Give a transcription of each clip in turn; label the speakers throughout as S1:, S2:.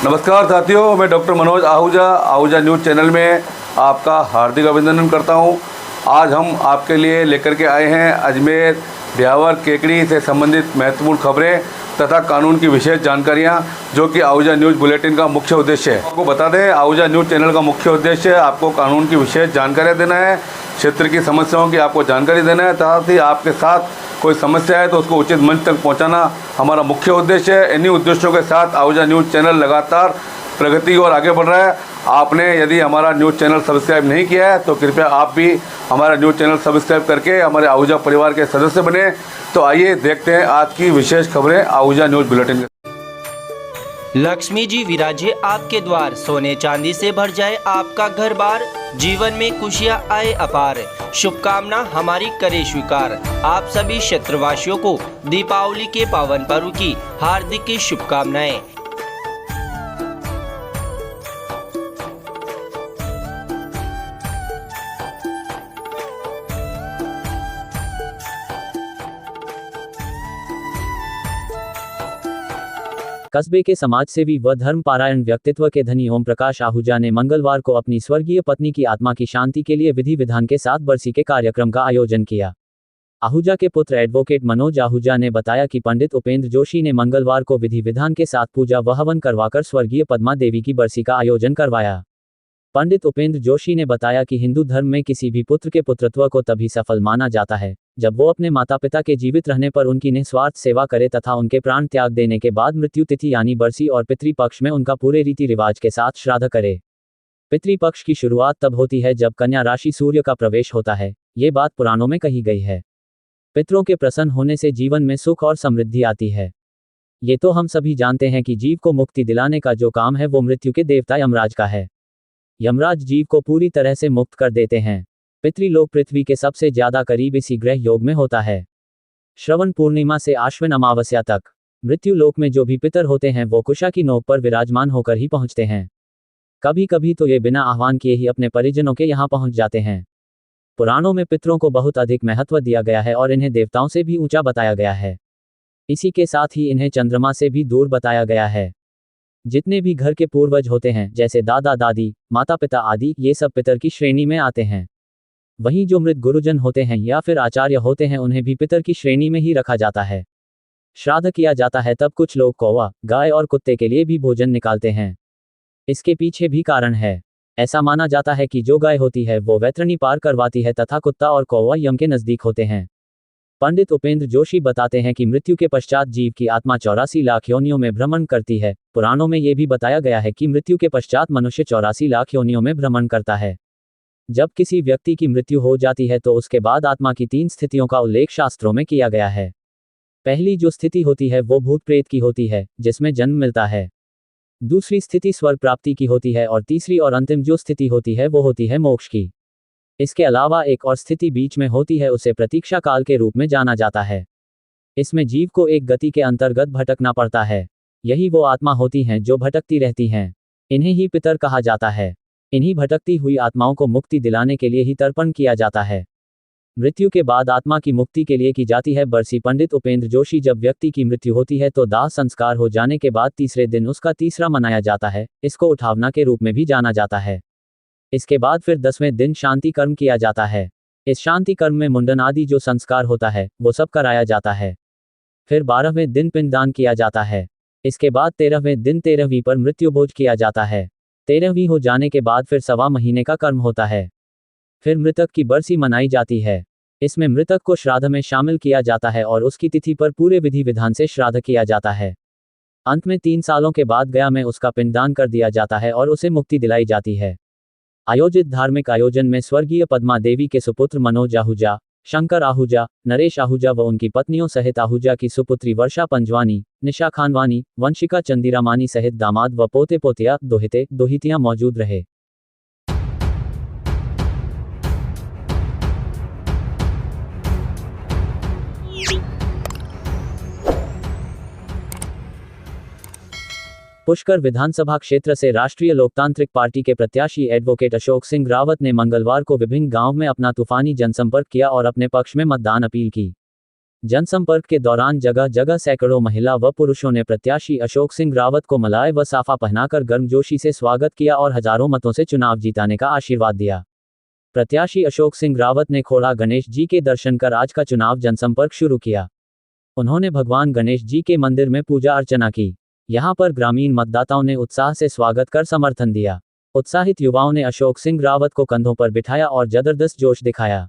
S1: नमस्कार साथियों, मैं doctor Manoj Ahuja news channel में आपका हार्दिक अभिनंदन करता हूं। आज हम आपके लिए लेकर के आए हैं अजमेर ब्यावर केकड़ी से संबंधित महत्वपूर्ण खबरें तथा कानून की विशेष जानकारियां, जो कि आहूजा न्यूज़ बुलेटिन का मुख्य उद्देश्य है। आपको बता दें, आहूजा न्यूज़ चैनल का मुख्य उद्देश्य आपको कानून की विशेष जानकारियाँ देना है, क्षेत्र की समस्याओं की आपको जानकारी देना है, साथ ही आपके साथ कोई समस्या है तो उसको उचित मंच तक पहुंचाना हमारा मुख्य उद्देश्य है। इन्हीं उद्देश्यों के साथ आहूजा न्यूज़ चैनल लगातार प्रगति और आगे बढ़ रहा है। आपने यदि हमारा न्यूज़ चैनल सब्सक्राइब नहीं किया है तो कृपया आप भी हमारा न्यूज़ चैनल सब्सक्राइब करके हमारे आहूजा परिवार के सदस्य बने। तो आइए देखते हैं आज की विशेष खबरें आहूजा न्यूज़ बुलेटिन के।
S2: लक्ष्मी जी विराजे आपके द्वार, सोने चांदी से भर जाए आपका घर बार, जीवन में खुशियाँ आए अपार, शुभकामना हमारी करे स्वीकार। आप सभी क्षेत्रवासियों को दीपावली के पावन पर्व की हार्दिक शुभकामनाएं।
S3: कस्बे के समाजसेवी व धर्मपारायण व्यक्तित्व के धनी ओम प्रकाश आहूजा ने मंगलवार को अपनी स्वर्गीय पत्नी की आत्मा की शांति के लिए विधि विधान के साथ बरसी के कार्यक्रम का आयोजन किया। आहूजा के पुत्र एडवोकेट मनोज आहूजा ने बताया कि पंडित उपेंद्र जोशी ने मंगलवार को विधि विधान के साथ पूजा व हवन करवाकर स्वर्गीय पद्मा देवी की बरसी का आयोजन करवाया। पंडित उपेंद्र जोशी ने बताया कि हिंदू धर्म में किसी भी पुत्र के पुत्रत्व को तभी सफल माना जाता है जब वो अपने माता पिता के जीवित रहने पर उनकी निस्वार्थ सेवा करे तथा उनके प्राण त्याग देने के बाद मृत्यु तिथि यानी बरसी और पितृपक्ष में उनका पूरे रीति रिवाज के साथ श्राद्ध करे। पितृपक्ष की शुरुआत तब होती है जब कन्या राशि सूर्य का प्रवेश होता है। ये बात पुराणों में कही गई है। पितरों के प्रसन्न होने से जीवन में सुख और समृद्धि आती है। ये तो हम सभी जानते हैं कि जीव को मुक्ति दिलाने का जो काम है वो मृत्यु के देवता यमराज का है। यमराज जीव को पूरी तरह से मुक्त कर देते हैं। पितृलोक पृथ्वी के सबसे ज्यादा करीब इसी ग्रह योग में होता है। श्रवण पूर्णिमा से आश्विन अमावस्या तक मृत्यु लोक में जो भी पितर होते हैं वो कुशा की नोक पर विराजमान होकर ही पहुंचते हैं। कभी कभी तो ये बिना आह्वान किए ही अपने परिजनों के यहाँ पहुंच जाते हैं। पुराणों में पितरों को बहुत अधिक महत्व दिया गया है और इन्हें देवताओं से भी ऊंचा बताया गया है। इसी के साथ ही इन्हें चंद्रमा से भी दूर बताया गया है। जितने भी घर के पूर्वज होते हैं जैसे दादा दादी, माता पिता आदि, ये सब पितर की श्रेणी में आते हैं। वहीं जो मृत गुरुजन होते हैं या फिर आचार्य होते हैं उन्हें भी पितर की श्रेणी में ही रखा जाता है। श्राद्ध किया जाता है तब कुछ लोग कौवा, गाय और कुत्ते के लिए भी भोजन निकालते हैं। इसके पीछे भी कारण है। ऐसा माना जाता है कि जो गाय होती है वो वैतरणी पार करवाती है तथा कुत्ता और कौवा यम के नजदीक होते हैं। पंडित उपेंद्र जोशी बताते हैं कि मृत्यु के पश्चात जीव की आत्मा 84 लाख योनियों में भ्रमण करती है। पुराणों में ये भी बताया गया है कि मृत्यु के पश्चात मनुष्य 84 लाख योनियों में भ्रमण करता है। जब किसी व्यक्ति की मृत्यु हो जाती है तो उसके बाद आत्मा की 3 स्थितियों का उल्लेख शास्त्रों में किया गया है। पहली जो स्थिति होती है वो भूत प्रेत की होती है, जिसमें जन्म मिलता है। दूसरी स्थिति स्वर्ग प्राप्ति की होती है और तीसरी और अंतिम जो स्थिति होती है वो होती है मोक्ष की। इसके अलावा एक और स्थिति बीच में होती है, उसे प्रतीक्षा काल के रूप में जाना जाता है। इसमें जीव को एक गति के अंतर्गत भटकना पड़ता है। यही वो आत्मा होती हैं जो भटकती रहती हैं। इन्हें ही पितर कहा जाता है। इन्हीं भटकती हुई आत्माओं को मुक्ति दिलाने के लिए ही तर्पण किया जाता है। मृत्यु के बाद आत्मा की मुक्ति के लिए की जाती है बरसी। पंडित उपेंद्र जोशी, जब व्यक्ति की मृत्यु होती है तो दाह संस्कार हो जाने के बाद तीसरे दिन उसका तीसरा मनाया जाता है। इसको उठावना के रूप में भी जाना जाता है। इसके बाद फिर 10वें दिन शांति कर्म किया जाता है। इस शांति कर्म में मुंडन आदि जो संस्कार होता है वो सब कराया जाता है। फिर 12वें दिन पिंडदान किया जाता है। इसके बाद 13वें दिन 13वीं पर मृत्यु भोज किया जाता है। 13वीं हो जाने के बाद फिर 1.25 महीने का कर्म होता है। फिर मृतक की बरसी मनाई जाती है। इसमें मृतक को श्राद्ध में शामिल किया जाता है और उसकी तिथि पर पूरे विधि विधान से श्राद्ध किया जाता है। अंत में 3 सालों के बाद गया में उसका पिंडदान कर दिया जाता है और उसे मुक्ति दिलाई जाती है। आयोजित धार्मिक आयोजन में स्वर्गीय पद्मा देवी के सुपुत्र मनोज आहूजा, शंकर आहूजा, नरेश आहूजा व उनकी पत्नियों सहित आहूजा की सुपुत्री वर्षा पंजवानी, निशा खानवानी, वंशिका चंदीरामानी सहित दामाद व पोते पोतिया, दोहिते दोहितियां मौजूद रहे। पुष्कर विधानसभा क्षेत्र से राष्ट्रीय लोकतांत्रिक पार्टी के प्रत्याशी एडवोकेट अशोक सिंह रावत ने मंगलवार को विभिन्न गांव में अपना तूफानी जनसंपर्क किया और अपने पक्ष में मतदान अपील की। जनसंपर्क के दौरान जगह जगह सैकड़ों महिला व पुरुषों ने प्रत्याशी अशोक सिंह रावत को मलाए व साफा पहनाकर गर्मजोशी से स्वागत किया और हजारों मतों से चुनाव जीताने का आशीर्वाद दिया। प्रत्याशी अशोक सिंह रावत ने खोड़ा गणेश जी के दर्शन कर आज का चुनाव जनसंपर्क शुरू किया। उन्होंने भगवान गणेश जी के मंदिर में पूजा अर्चना की। यहां पर ग्रामीण मतदाताओं ने उत्साह से स्वागत कर समर्थन दिया। उत्साहित युवाओं ने अशोक सिंह रावत को कंधों पर बिठाया और जबरदस्त जोश दिखाया।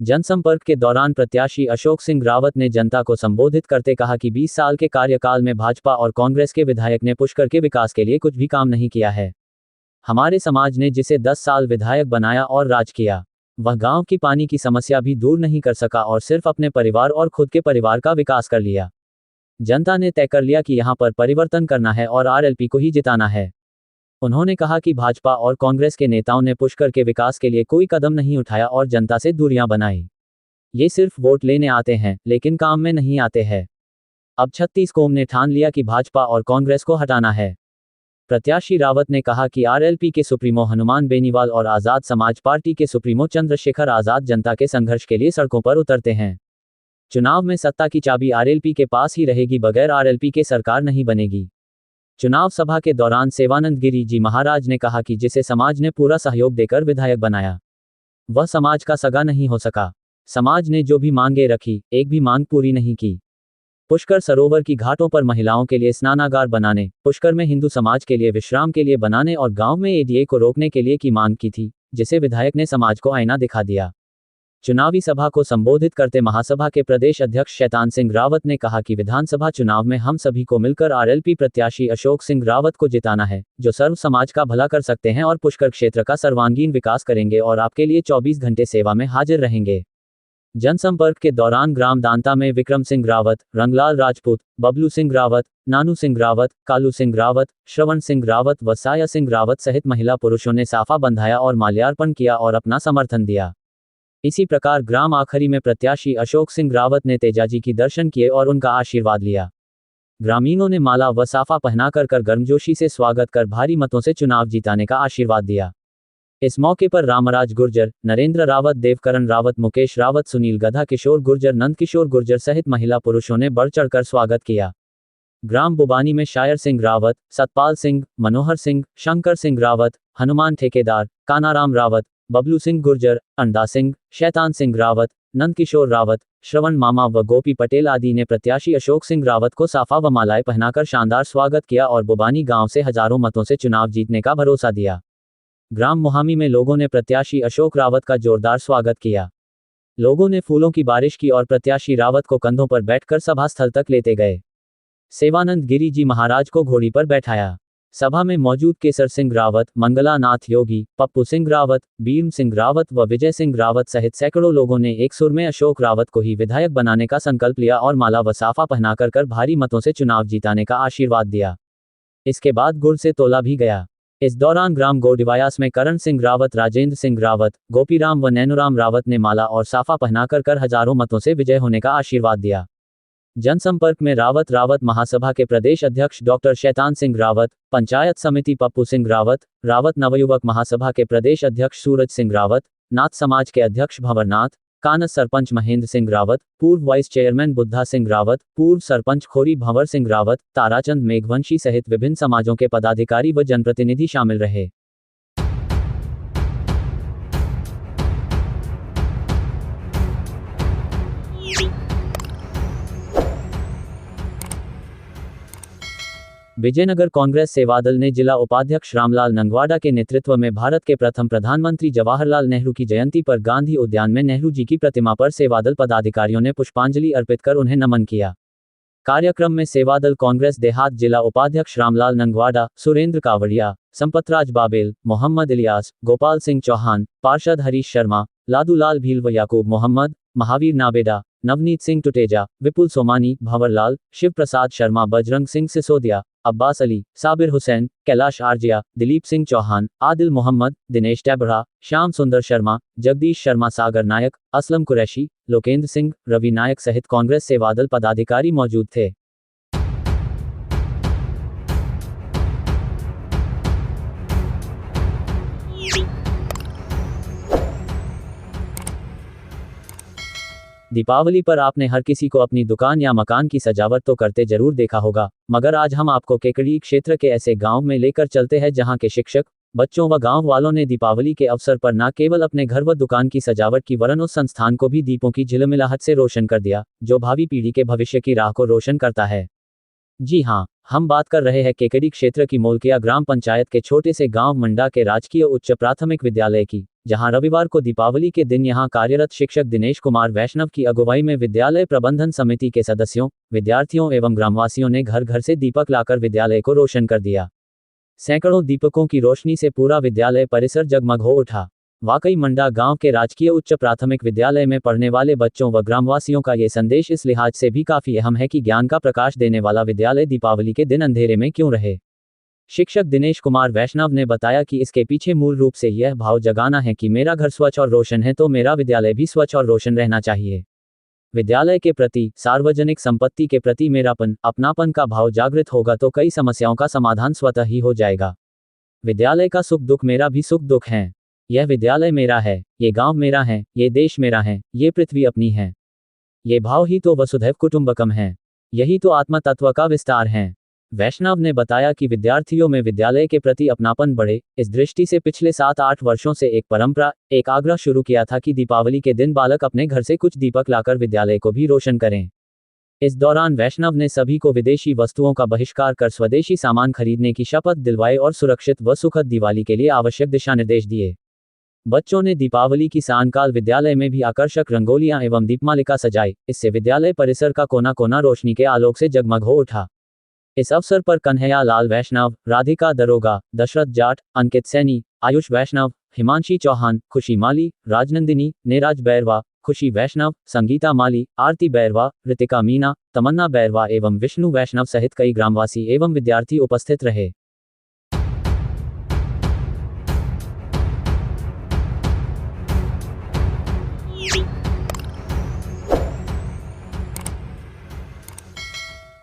S3: जनसंपर्क के दौरान प्रत्याशी अशोक सिंह रावत ने जनता को संबोधित करते कहा कि 20 साल के कार्यकाल में भाजपा और कांग्रेस के विधायक ने पुष्कर के विकास के लिए कुछ भी काम नहीं किया है। हमारे समाज ने जिसे 10 साल विधायक बनाया और राज किया, वह गांव की पानी की समस्या भी दूर नहीं कर सका और सिर्फ अपने परिवार और खुद के परिवार का विकास कर लिया। जनता ने तय कर लिया कि यहां पर परिवर्तन करना है और आरएलपी को ही जिताना है। उन्होंने कहा कि भाजपा और कांग्रेस के नेताओं ने पुष्कर के विकास के लिए कोई कदम नहीं उठाया और जनता से दूरियां बनाई। ये सिर्फ वोट लेने आते हैं लेकिन काम में नहीं आते हैं। अब 36 कौम ने ठान लिया कि भाजपा और कांग्रेस को हटाना है। प्रत्याशी रावत ने कहा कि आरएलपी के सुप्रीमो हनुमान बेनीवाल और आज़ाद समाज पार्टी के सुप्रीमो चंद्रशेखर आज़ाद जनता के संघर्ष के लिए सड़कों पर उतरते हैं। चुनाव में सत्ता की चाबी आरएलपी के पास ही रहेगी, बगैर आरएलपी के सरकार नहीं बनेगी। चुनाव सभा के दौरान सेवानंद गिरी जी महाराज ने कहा कि जिसे समाज ने पूरा सहयोग देकर विधायक बनाया, वह समाज का सगा नहीं हो सका। समाज ने जो भी मांगे रखी, एक भी मांग पूरी नहीं की। पुष्कर सरोवर की घाटों पर महिलाओं के लिए स्नानागार बनाने, पुष्कर में हिंदू समाज के लिए विश्राम के लिए बनाने और गांव में एडीए को रोकने के लिए की मांग की थी, जिसे विधायक ने समाज को आईना दिखा दिया। चुनावी सभा को संबोधित करते महासभा के प्रदेश अध्यक्ष शैतान सिंह रावत ने कहा कि विधानसभा चुनाव में हम सभी को मिलकर आरएलपी प्रत्याशी अशोक सिंह रावत को जिताना है, जो सर्व समाज का भला कर सकते हैं और पुष्कर क्षेत्र का सर्वांगीण विकास करेंगे और आपके लिए 24 घंटे सेवा में हाजिर रहेंगे। जनसंपर्क के दौरान ग्राम दांता में विक्रम सिंह रावत, रंगलाल राजपूत, बबलू सिंह रावत, नानू सिंह रावत, कालू सिंह रावत, श्रवण सिंह रावत व साया सिंह रावत सहित महिला पुरुषों ने साफा बंधाया और माल्यार्पण किया और अपना समर्थन दिया। इसी प्रकार ग्राम आखरी में प्रत्याशी अशोक सिंह रावत ने तेजाजी की दर्शन किए और उनका आशीर्वाद लिया। ग्रामीणों ने माला व साफा पहनाकर कर गर्मजोशी से स्वागत कर भारी मतों से चुनाव जीताने का आशीर्वाद दिया। इस मौके पर रामराज गुर्जर, नरेंद्र रावत, देवकरण रावत, मुकेश रावत, सुनील गधा, किशोर गुर्जर, नंद किशोर गुर्जर सहित महिला पुरुषों ने बढ़ चढ़कर स्वागत किया। ग्राम बुबानी में शायर सिंह रावत, सतपाल सिंह, मनोहर सिंह, शंकर सिंह रावत, हनुमान ठेकेदार, कानाराम रावत, बबलू सिंह गुर्जर, अंडा सिंह, शैतान सिंह रावत, नंद किशोर रावत, श्रवण मामा व गोपी पटेल आदि ने प्रत्याशी अशोक सिंह रावत को साफा व मालाएं पहनाकर शानदार स्वागत किया और बुबानी गांव से हजारों मतों से चुनाव जीतने का भरोसा दिया। ग्राम मुहामी में लोगों ने प्रत्याशी अशोक रावत का जोरदार स्वागत किया। लोगों ने फूलों की बारिश की और प्रत्याशी रावत को कंधों पर बैठकर सभा स्थल तक लेते गए। सेवानंद गिरी जी महाराज को घोड़ी पर बैठाया। सभा में मौजूद केसर सिंह रावत, मंगला नाथ योगी, पप्पू सिंह रावत, बीरम सिंह रावत व विजय सिंह रावत सहित सैकड़ों लोगों ने एक सुर में अशोक रावत को ही विधायक बनाने का संकल्प लिया और माला व साफा पहनाकर कर भारी मतों से चुनाव जीताने का आशीर्वाद दिया। इसके बाद गुड़ से तोला भी गया। इस दौरान ग्राम गोडिवायास में करण सिंह रावत, राजेंद्र सिंह रावत, गोपीराम व नैनुराम रावत ने माला और साफा पहनाकर कर हजारों मतों से विजय होने का आशीर्वाद दिया। जनसंपर्क में रावत महासभा के प्रदेश अध्यक्ष डॉक्टर शैतान सिंह रावत, पंचायत समिति पप्पू सिंह रावत, रावत नवयुवक महासभा के प्रदेश अध्यक्ष सूरज सिंह रावत, नाथ समाज के अध्यक्ष भंवरनाथ, कानस सरपंच महेंद्र सिंह रावत, पूर्व वाइस चेयरमैन बुद्धा सिंह रावत, पूर्व सरपंच खोरी भंवर सिंह रावत, ताराचंद मेघवंशी सहित विभिन्न समाजों के पदाधिकारी व जनप्रतिनिधि शामिल रहे। विजयनगर कांग्रेस सेवादल ने जिला उपाध्यक्ष रामलाल नंगवाडा के नेतृत्व में भारत के प्रथम प्रधानमंत्री जवाहरलाल नेहरू की जयंती पर गांधी उद्यान में नेहरू जी की प्रतिमा पर सेवादल पदाधिकारियों ने पुष्पांजलि अर्पित कर उन्हें नमन किया। कार्यक्रम में सेवादल कांग्रेस देहात जिला उपाध्यक्ष रामलाल नंगवाडा, सुरेंद्र कावड़िया, संपतराज बाबेल, मोहम्मद इलियास, गोपाल सिंह चौहान, पार्षद हरीश शर्मा, लादूलाल भील व याकूब मोहम्मद, महावीर नाबेडा, नवनीत सिंह टुटेजा, विपुल सोमानी, भंवरलाल, शिव प्रसाद शर्मा, बजरंग सिंह सिसोदिया, अब्बास अली, साबिर हुसैन, कैलाश आर्जिया, दिलीप सिंह चौहान, आदिल मोहम्मद, दिनेश टैबरा, श्याम सुंदर शर्मा, जगदीश शर्मा, सागर नायक, असलम कुरैशी, लोकेंद्र सिंह, रवि नायक सहित कांग्रेस सेवादल पदाधिकारी मौजूद थे। दीपावली पर आपने हर किसी को अपनी दुकान या मकान की सजावट तो करते जरूर देखा होगा, मगर आज हम आपको केकड़ी क्षेत्र के ऐसे गांव में लेकर चलते हैं जहां के शिक्षक, बच्चों व गांव वालों ने दीपावली के अवसर पर न केवल अपने घर व दुकान की सजावट की वरन उस संस्थान को भी दीपों की झिलमिलाहट से रोशन कर दिया, जो भावी पीढ़ी के भविष्य की राह को रोशन करता है। जी हाँ, हम बात कर रहे हैं केकड़ी क्षेत्र की मोलकिया ग्राम पंचायत के छोटे से गांव मंडा के राजकीय उच्च प्राथमिक विद्यालय की, जहां रविवार को दीपावली के दिन यहां कार्यरत शिक्षक दिनेश कुमार वैष्णव की अगुवाई में विद्यालय प्रबंधन समिति के सदस्यों, विद्यार्थियों एवं ग्रामवासियों ने घर घर से दीपक लाकर विद्यालय को रोशन कर दिया। सैकड़ों दीपकों की रोशनी से पूरा विद्यालय परिसर जगमग हो उठा। वाकई मंडा गांव के राजकीय उच्च प्राथमिक विद्यालय में पढ़ने वाले बच्चों व ग्रामवासियों का ये संदेश इस लिहाज से भी काफी अहम है कि ज्ञान का प्रकाश देने वाला विद्यालय दीपावली के दिन अंधेरे में क्यों रहे। शिक्षक दिनेश कुमार वैष्णव ने बताया कि इसके पीछे मूल रूप से यह भाव जगाना है कि मेरा घर स्वच्छ और रोशन है तो मेरा विद्यालय भी स्वच्छ और रोशन रहना चाहिए। विद्यालय के प्रति, सार्वजनिक संपत्ति के प्रति मेरापन, अपनापन का भाव जागृत होगा तो कई समस्याओं का समाधान स्वतः ही हो जाएगा। विद्यालय का सुख दुख मेरा भी सुख दुख है। यह विद्यालय मेरा है, ये गांव मेरा है, ये देश मेरा है, ये पृथ्वी अपनी है। ये भाव ही तो वसुधैव कुटुंबकम है, यही तो आत्मा तत्व का विस्तार है। वैष्णव ने बताया कि विद्यार्थियों में विद्यालय के प्रति अपनापन बढ़े, इस दृष्टि से पिछले 7-8 वर्षों से एक परंपरा, एक आग्रह शुरू किया था कि दीपावली के दिन बालक अपने घर से कुछ दीपक लाकर विद्यालय को भी रोशन करें। इस दौरान वैष्णव ने सभी को विदेशी वस्तुओं का बहिष्कार कर स्वदेशी सामान खरीदने की शपथ दिलवाई और सुरक्षित व सुखद दिवाली के लिए आवश्यक दिशा निर्देश दिए। बच्चों ने दीपावली की सायंकाल विद्यालय में भी आकर्षक रंगोलियां एवं दीपमालिका सजाई, इससे विद्यालय परिसर का कोना कोना रोशनी के आलोक से जगमग हो उठा। इस अवसर पर कन्हैया लाल वैष्णव, राधिका दरोगा, दशरथ जाट, अंकित सैनी, आयुष वैष्णव, हिमांशी चौहान, खुशी माली, राजनंदिनी, नेराज बैरवा, खुशी वैष्णव, संगीता माली, आरती बैरवा, ऋतिका मीना, तमन्ना बैरवा एवं विष्णु वैष्णव सहित कई ग्रामवासी एवं विद्यार्थी उपस्थित रहे।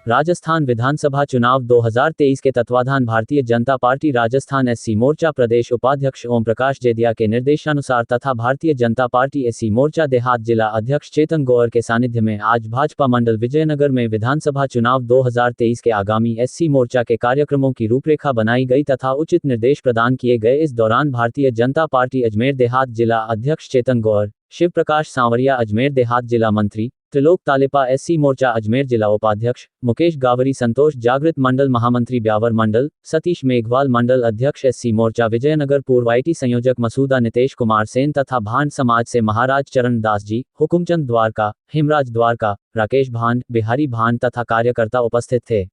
S3: राजस्थान विधानसभा चुनाव 2023 के तत्वाधान भारतीय जनता पार्टी राजस्थान एससी मोर्चा प्रदेश उपाध्यक्ष ओम प्रकाश जेदिया के निर्देशानुसार तथा भारतीय जनता पार्टी एससी मोर्चा देहात जिला अध्यक्ष चेतन गौर के सानिध्य में आज भाजपा मंडल विजयनगर में विधानसभा चुनाव 2023 के आगामी एससी मोर्चा के कार्यक्रमों की रूपरेखा बनाई गई तथा उचित निर्देश प्रदान किए गए। इस दौरान भारतीय जनता पार्टी अजमेर देहात जिला अध्यक्ष चेतन गौर, शिव प्रकाश सांवरिया अजमेर देहात जिला मंत्री, त्रिलोक तालिपा एससी मोर्चा अजमेर जिला उपाध्यक्ष, मुकेश गावरी संतोष जागृत मंडल महामंत्री ब्यावर मंडल, सतीश मेघवाल मंडल अध्यक्ष एससी मोर्चा विजयनगर पूर्व आईटी संयोजक मसूदा नितेश कुमार सेन तथा भांड समाज से महाराज चरण दास जी, हुकुमचंद द्वारका, हिमराज द्वारका, राकेश भांड, बिहारी भांड तथा कार्यकर्ता उपस्थित थे।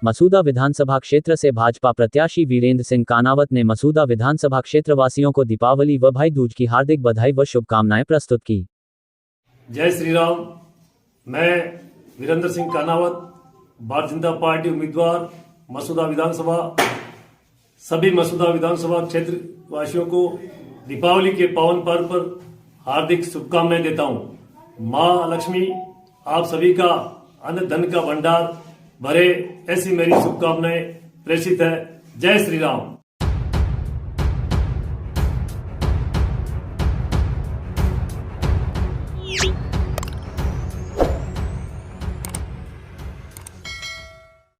S3: मसूदा विधानसभा क्षेत्र से भाजपा प्रत्याशी वीरेंद्र सिंह कानावत ने मसूदा विधानसभा क्षेत्र वासियों को दीपावली व भाई दूज की हार्दिक बधाई व शुभकामनाएं प्रस्तुत की।
S4: जय श्री राम। मैं वीरेंद्र सिंह कानावत, भारतीय जनता पार्टी उम्मीदवार मसूदा विधानसभा, सभी मसूदा विधानसभा क्षेत्र वासियों को दीपावली के पावन पर्व पर हार्दिक शुभकामनाएं देता हूं। मां लक्ष्मी आप सभी का अन्न धन का भंडार भरे, ऐसी मेरी शुभकामनाएं प्रेषित है। जय श्री राम।